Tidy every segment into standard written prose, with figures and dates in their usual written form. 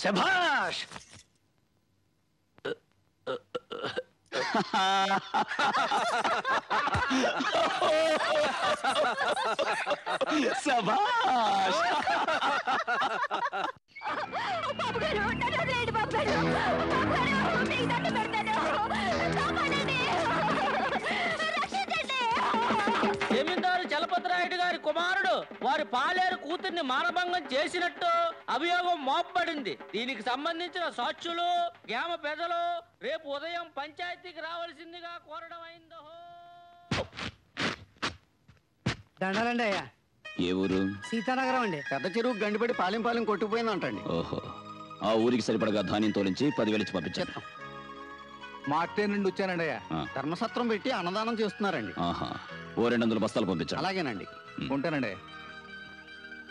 శభాష్. శభాష్. జమీందారు చలపతిరాయుడు గారి కుమారుడు వారి పాలేరు కూతుర్ని మానభంగం చేసినట్టు అభియోగం మోపబడింది. దీనికి సంబంధించిన సాక్షులు గ్రామ పెద్దలు రేపు ఉదయం పంచాయతీకి రావాల్సిందిగా కోరడం అయిందో. దండాలండి అయ్యా. ఏ ఊరు? సీతానగరం అండి. పెద్ద చెరువు గండిపడి పాలెం కొట్టుకుపోయిందంటండి. ఓహో, ఆ ఊరికి సరిపడగా ధాన్యం తోలించి 10,000 ఇచ్చి పంపించాను. మార్టే నుండి వచ్చానండి అయ్యా. ధర్మసత్రం పెట్టి అన్నదానం చేస్తున్నారండి. ఆహా, ఓ 200 బస్తాలు పంపించాను. అలాగేనండి. ఉంటానండి.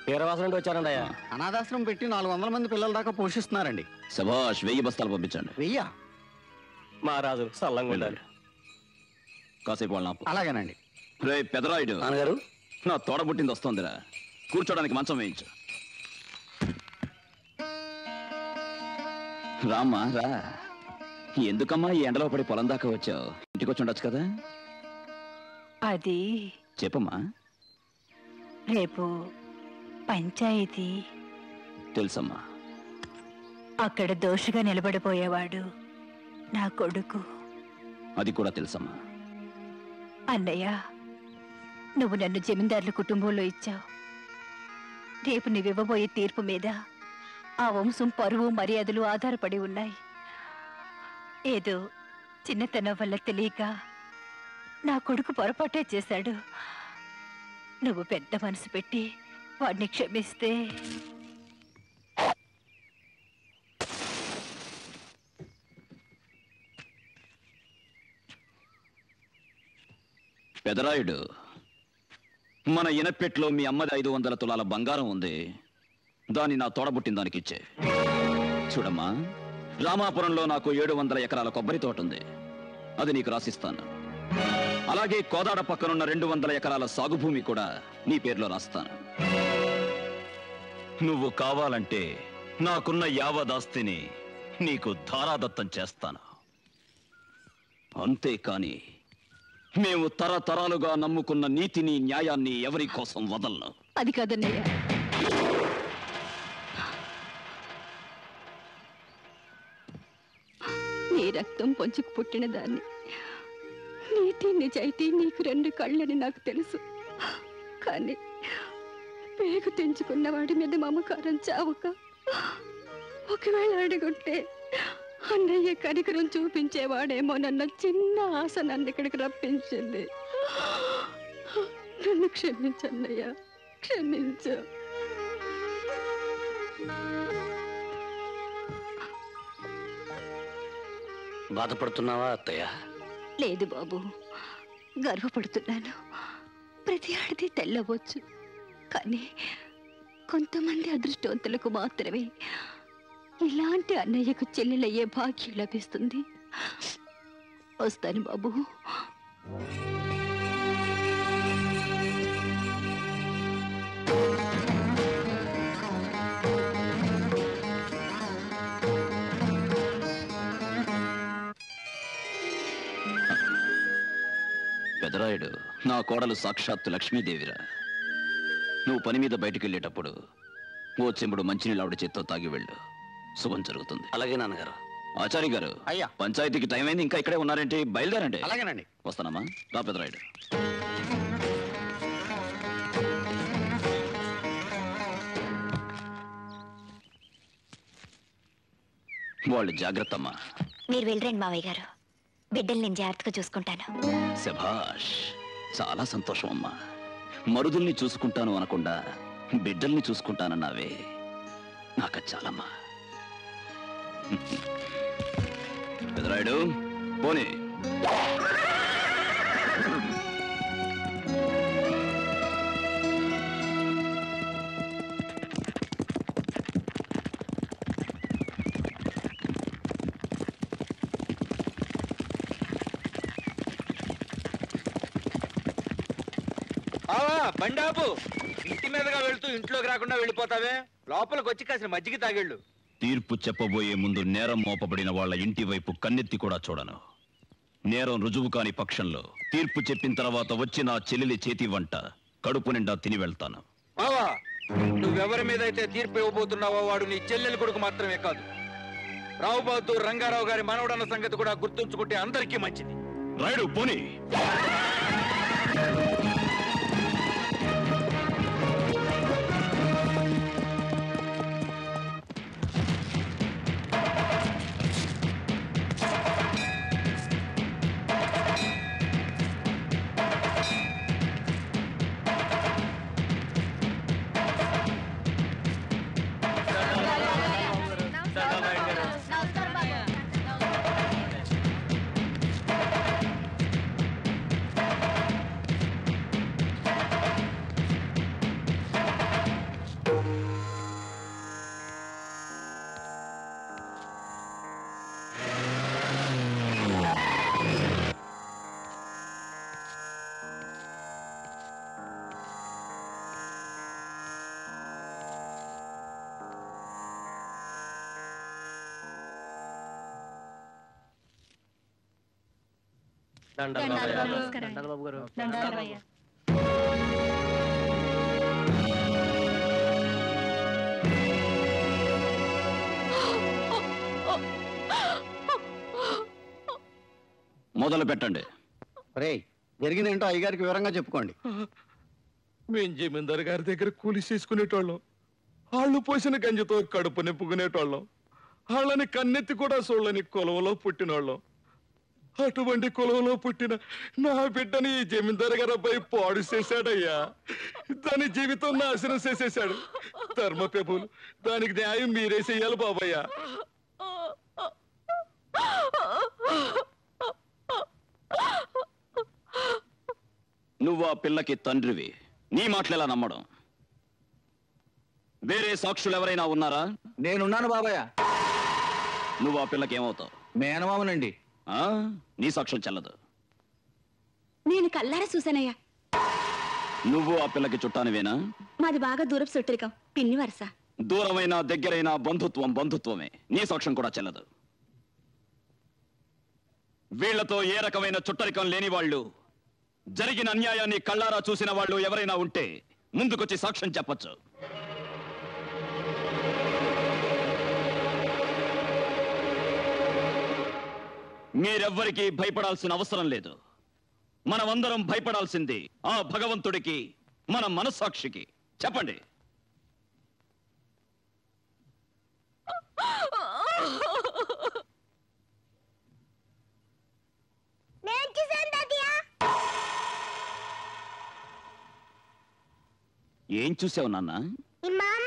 వీరవాసం నుండి వచ్చానండి అయ్యా. అనాథాశ్రమం పెట్టి 400 మంది పిల్లల దాకా పోషిస్తున్నారండి. శభాష్, 1000 బస్తాలు పంపించండి. 1000? మా రాజు సల్లంగా ఉండాలి. కాసేపు వాళ్ళ ఆపు. అలాగేనండి. రే పెదరాయుడు, నాన్నగారు నా తోడబుట్టింది వస్తోందిరా, కూర్చోడానికి మంచం వేయించు. రామ్మా రా. ఎందుకమ్మా ఈ ఎండలో పడి పొలం దాకా వచ్చావు? ఇంటికి వచ్చి ఉండొచ్చు కదా. అది చెప్పమ్మా. రేపు పంచాయతీ. తెలుసమ్మా. అక్కడ దోషిగా నిలబడిపోయేవాడు నా కొడుకు. అది కూడా తెలుసమ్మా. అన్నయ్య, నువ్వు నన్ను జమీందారుల కుటుంబంలో ఇచ్చావు. రేపు నువ్వివ్వబోయే తీర్పు మీద ఆ వంశం పరువు మర్యాదలు ఆధారపడి ఉన్నాయి. ఏదో చిన్నతనం వల్ల తెలియక నా కొడుకు పొరపాటే చేశాడు. నువ్వు పెద్ద మనసు పెట్టి వాడిని క్షమిస్తే. పెదరాయుడు, మన ఇనపెట్లో మీ అమ్మది 500 తులాల బంగారం ఉంది. దాన్ని నా తోడబుట్టిన దానికి ఇచ్చే. చూడమ్మా, రామాపురంలో నాకు 700 ఎకరాల కొబ్బరి తోట ఉంది. అది నీకు రాసిస్తాను. అలాగే కోదాడ పక్కనున్న 200 ఎకరాల సాగు భూమి కూడా నీ పేర్లో రాస్తాను. నువ్వు కావాలంటే నాకున్న యావదాస్తిని నీకు ధారాదత్తం చేస్తాను. అంతేకాని మేము తరతరాలుగా నమ్ముకున్న నీతిని న్యాయాన్ని ఎవరి కోసం వదలను. అది కాదన్నయ్య. నీ రక్తం పొంచుకు పుట్టిన దాన్ని. నీతి నిజాయితీ నీకు 2 కళ్ళని నాకు తెలుసు. కానీ పేగు తెంచుకున్న వాడి మీద మమకారం చావక ఒకవేళ అడుగుంటే అన్నయ్య కనికరం చూపించేవాడేమోనన్న చిన్న ఆశ నన్ను ఇక్కడికి రప్పించింది. నన్ను క్షమించన్నయ్య, క్షమించు. బాధపడుతున్నావా అత్తయ్య? లేదు బాబు, గర్వపడుతున్నాను. ప్రతి ఆడితే తెల్లవచ్చు, కానీ కొంతమంది అదృష్టవంతులకు మాత్రమే ఇలాంటి అన్నయ్యకు చెల్లెలయ్యే భాగ్యం లభిస్తుంది. వస్తాను బాబు. పెదరాయుడు, నా కోడలు సాక్షాత్తు లక్ష్మీదేవిరా. నువ్వు పని మీద బయటికి వెళ్ళేటప్పుడు ఓ చెంబుడు మంచినీళ్ళు ఆవిడ చేత్తో తాగి వెళ్ళు. శుభం జరుగుతుంది. అలాగే నాన్నగారు. ఆచార్య గారు, అయ్యా, పంచాయతీకి టైం అయింది, ఇంకా ఇక్కడే ఉన్నారేంటి? బయలుదేరండి. అలాగేనండి. వస్తానమ్మా. రా పెదరాయుడు. వాళ్ళు జాగ్రత్త అమ్మా. మీరు వెళ్ళరండి మావయ్య గారు, బిడ్డలు నేను జాగ్రత్తగా చూసుకుంటాను. శభాష్, చాలా సంతోషం అమ్మా. మరుదుల్ని చూసుకుంటాను అనకుండా బిడ్డల్ని చూసుకుంటానన్నావే, నాకు చాలమ్మా. పెదరాయుడు, పోనీ. బండాపు, ఇంటి మీదగా వెళ్తూ ఇంట్లోకి రాకుండా వెళ్ళిపోతావే. లోపలికి వచ్చి కాసిన మజ్జిగ తాగేళ్ళు. తీర్పు చెప్పబోయే ముందు నేరం మోపబడిన వాళ్ళ ఇంటి వైపు కన్నెత్తి కూడా చూడను. నేరం రుజువు కాని పక్షంలో తీర్పు చెప్పిన తర్వాత వచ్చి నా చెల్లెలి చేతి వంట కడుపు నిండా తిని వెళ్తాను. బావా, నువ్వెవరి మీద అయితే తీర్పు ఇవ్వబోతున్నావో వాడు నీ చెల్లెలి కొడుకు మాత్రమే కాదు, రావు బహదూర్ రంగారావు గారి మనవడన్న సంగతి కూడా గుర్తుంచుకుంటే అందరికీ మంచిది. రాయుడు పోనీ. బాబు గారు. మొదలు పెట్టండి. రేయ్, జరిగిందేంటో అయ్యగారికి వివరంగా చెప్పుకోండి. మేం జమీందారు గారి దగ్గర కూలి చేసుకునేటోళ్ళం, వాళ్ళు పోసిన గంజితో కడుపు నింపుకునేటోళ్ళం, వాళ్ళని కన్నెత్తి కూడా చూడని కులంలో పుట్టినోళ్ళం. అటువంటి కులంలో పుట్టిన నా బిడ్డని ఈ జమీందారు గారు అబ్బాయి పాడు చేశాడయ్యా. దాని జీవితం నాశనం చేసేశాడు. ధర్మప్రభులు, దానికి న్యాయం మీరే చెయ్యాలి బాబయ్యా. నువ్వు ఆ పిల్లకి తండ్రివి, నీ మాటలెలా నమ్మడం? వేరే సాక్షులు ఎవరైనా ఉన్నారా? నేనున్నాను బాబయ్య. నువ్వు ఆ పిల్లకి ఏమవుతావు? మేనమామనండి. నీ సాక్ష్యం చెల్లదు. నేను కల్లారా చూశానయ్యా. నువ్వు ఆ పిల్లకి చుట్టానివేనా? మాది బాగా దూరపు చుట్టరికం, పిన్ని వరుస. దూరమైన దగ్గరైన బంధుత్వం బంధుత్వమే, నీ సాక్ష్యం కూడా చెల్లదు. వీళ్లతో ఏ రకమైన చుట్టరికం లేని వాళ్ళు, జరిగిన అన్యాయాన్ని కళ్ళారా చూసిన వాళ్ళు ఎవరైనా ఉంటే ముందుకొచ్చి సాక్ష్యం చెప్పొచ్చు. మీరెవ్వరికీ భయపడాల్సిన అవసరం లేదు. మనమందరం భయపడాల్సింది ఆ భగవంతుడికి, మన మనస్సాక్షికి. చెప్పండి. ఏం చూసావు నాన్న? ఈ మామ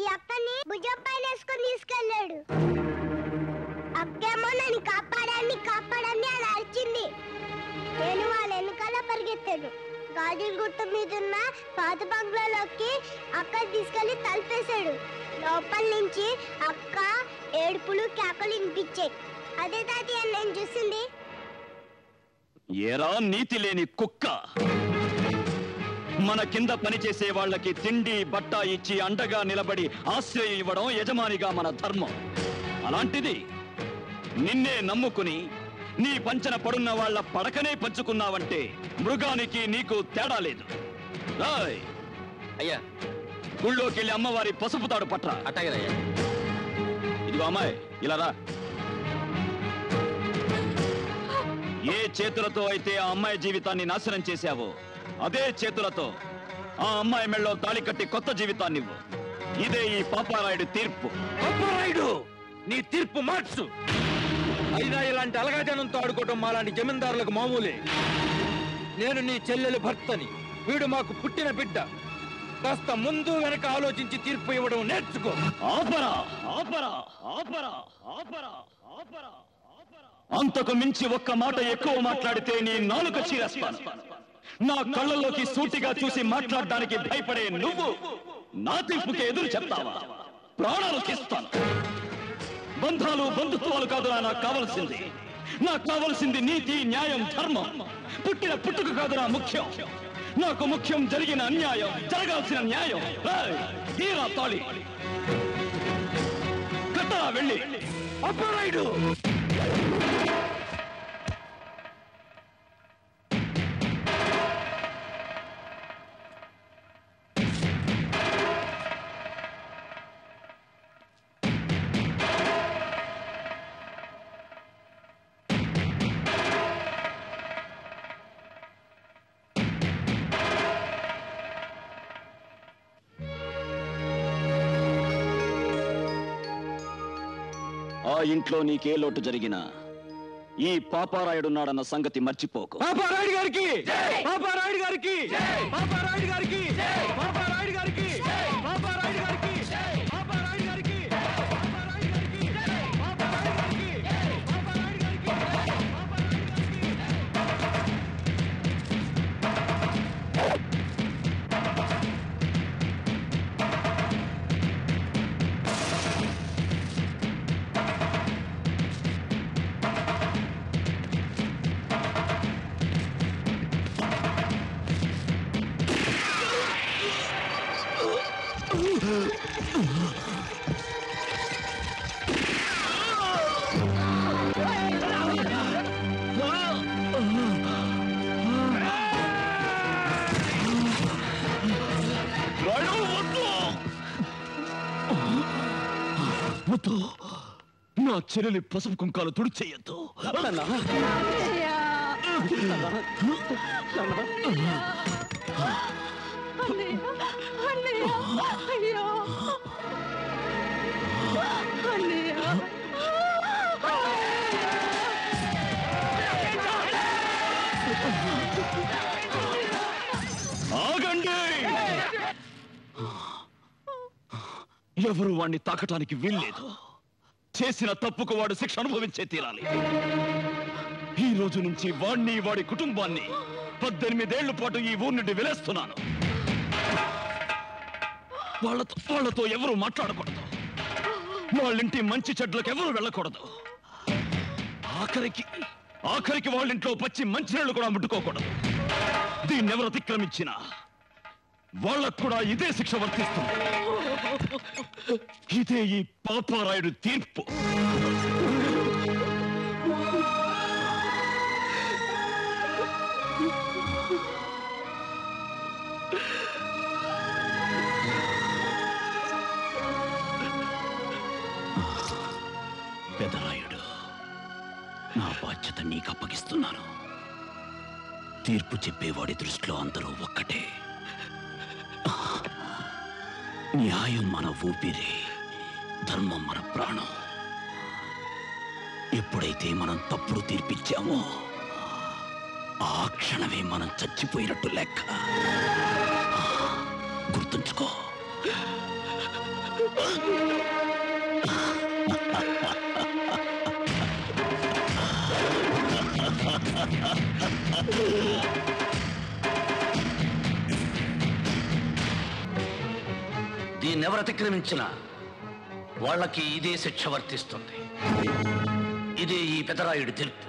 ఈ అక్కని భుజం పైన వేసుకొని తీసుకెళ్ళాడు. అక్కేమో నన్ను కాపాడాన్ని కాపాడాన్ని అని అరిచింది. నేను వాళ్ళ వెనకాల పరిగెత్తాను. గాజుల గుట్ట మీద ఉన్న పాత బంగ్లాలోకి అక్క తీసుకెళ్లి తలుపేశాడు. లోపల నుంచి అక్క ఏడుపులు కేకలు వినిపించాయి. అదే తాతయ్య నేను చూసింది. ఏరా నీతి లేని కుక్క! మన కింద పనిచేసే వాళ్ళకి తిండి బట్ట ఇచ్చి అండగా నిలబడి ఆశ్రయం ఇవ్వడం యజమానిగా మన ధర్మం. అలాంటిది నిన్నే నమ్ముకుని నీ పంచన పడున్న వాళ్ళ పడకనే పంచుకున్నావంటే మృగానికి నీకు తేడా లేదు. రాయ్ అయ్యా, గుళ్ళోకి వెళ్ళి అమ్మవారి పసుపు తాడు పట్రా. అట్టాగేనయ్యా. ఇదిగో అమ్మాయి, ఇలా రా. ఏ చేతులతో అయితే ఆ అమ్మాయి జీవితాన్ని నాశనం చేశావో అదే చేతులతో ఆ అమ్మాయి మెళ్ళో తాళి కట్టి కొత్త జీవితాన్ని ఇవ్వు. ఇదే ఈ పాపారాయుడు తీర్పు. పాపారాయుడు, నీ తీర్పు మార్చు. అయినా ఇలాంటి అలగాజనంతో ఆడుకోవటం మాలాంటి జమీందారులకు మామూలే. నేను నీ చెల్లెలి భర్తని, వీడు మాకు పుట్టిన బిడ్డ. కాస్త ముందు వెనక ఆలోచించి తీర్పు ఇవ్వడం నేర్చుకో. ఆపరా, ఆపరా, ఆపరా, ఆపరా, ఆపరా. అంతకు మించి ఒక్క మాట ఎక్కువ మాట్లాడితే నీ నాలుక చీరేస్తాను. నా కళ్ళలోకి సూటిగా చూసి మాట్లాడడానికి భయపడే నువ్వు నా తీర్పుకి ఎదురు చెప్తావా? ప్రాణాలు తీస్తాను. బంధాలు బంధుత్వాలు కాదురా నాకు కావలసింది. నాకు కావలసింది నీతి, న్యాయం, ధర్మం. పుట్టిన పుట్టుక కాదురా ముఖ్యం. నాకు ముఖ్యం జరిగిన అన్యాయం, జరగాల్సిన న్యాయం. తీరా తాళి కట్ట రా వెళ్ళి. అప్పరాయుడు ఆ ఇంట్లో నీకే లోటు జరిగినా ఈ పాపారాయుడున్నాడన్న సంగతి మర్చిపోకు. పాపారాయుడు గారికి పాపారాయుడు గారికి పాపారాయుడు గారికి పాపారాయుడు గారికి పాపారాయుడు గారికి పాపారాయుడు గారికి పాపారాయుడు గారికి పాపారాయుడు గారికి పాపారాయుడు గారికి వద్దు, నా చెల్లెలి పసుపు కుంకాలు తుడిచేయద్దు. ఆగండి! ఎవరు వాణ్ణి తాకటానికి వీల్లేదు. చేసిన తప్పుకు వాడు శిక్ష అనుభవించే తీరాలి. ఈ రోజు నుంచి వాణ్ణి వాడి కుటుంబాన్ని 18 ఏళ్ల పాటు ఈ ఊరి నుండి వెలేస్తున్నాను. వాళ్ళతో ఎవరు మాట్లాడకూడదు. వాళ్ళింటి మంచి చెడ్లకు ఎవరు వెళ్ళకూడదు. ఆఖరికి వాళ్ళింట్లో పచ్చి మంచినీళ్లు కూడా ముట్టుకోకూడదు. దీన్నెవరు అతిక్రమించినా వాళ్ళకు కూడా ఇదే శిక్ష వర్తిస్తుంది. ఇదే ఈ పాపారాయుడు తీర్పు. పెదరాయుడు, నా బాధ్యత నీకు అప్పగిస్తున్నాను. తీర్పు చెప్పేవాడి దృష్టిలో అందరూ ఒక్కటే. న్యాయం మన ఊపిరి, ధర్మం మన ప్రాణం. ఎప్పుడైతే మనం తప్పుడు తీర్పిచ్చామో ఆ క్షణమే మనం చచ్చిపోయినట్టు లెక్క. గుర్తుంచుకో. దీన్నెవరు అతిక్రమించినా వాళ్ళకి ఇదే శిక్ష వర్తిస్తుంది. ఇదే ఈ పెదరాయుడి తీర్పు.